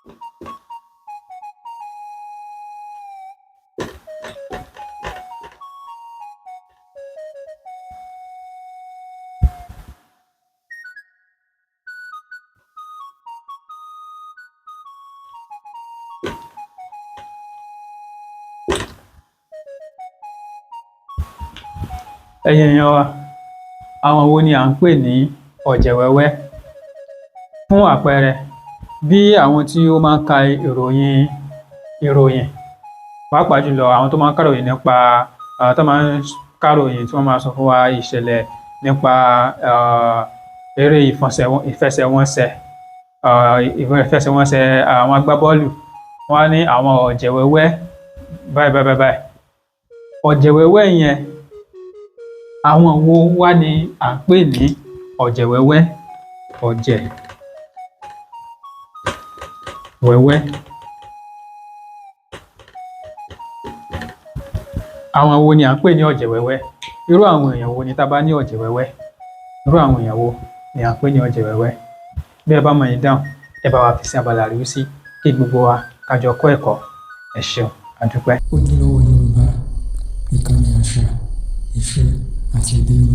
Ẹ̀yin èèyàn wa, àwọn wo ni à ń pè ní ọ̀jẹ̀wẹ́wẹ́? Fún àpẹẹrẹ, bí àwọn tí ó máa ń ka ìròyìn, pàápàá jùlọ àwọn tó máa ń káròyìn nípa tó máa ń káròyìn tí wọ́n máa sọ fún wa ìṣẹ̀lẹ̀ nípa eré ìfẹsẹ̀wọnsẹ̀ àwọn agbábọ́ọ̀lù. Wọ́n á ní àwọn ọ̀jẹ̀wẹ́wẹ́ báyìí. Ọ̀jẹ̀wẹ́wẹ́ yẹn, àwọn wo wá ni à ń pè ní ọ̀jẹ̀wẹ́wẹ́? Ọ̀jẹ̀wẹ́wẹ́. Àwọn wo ni à ń pè ní ọ̀jẹ̀wẹ́wẹ́? Irú àwọn èèyàn wo ni tá bá ní ọ̀jẹ̀wẹ́wẹ́? Irú àwọn èèyàn wo ni à ń pè ní ọ̀jẹ̀wẹ́wẹ́? Bí ẹ bá mọ ìdáhùn, ẹ bá wa fi sí abala àríwísí kí gbogbo wa ká jọ kọ́ ẹ̀kọ́. Ẹ ṣeun, a dúpẹ́. Ojúlówó Yorùbá, ìkànnì àṣà, ìṣe àti èdè Yorùbá.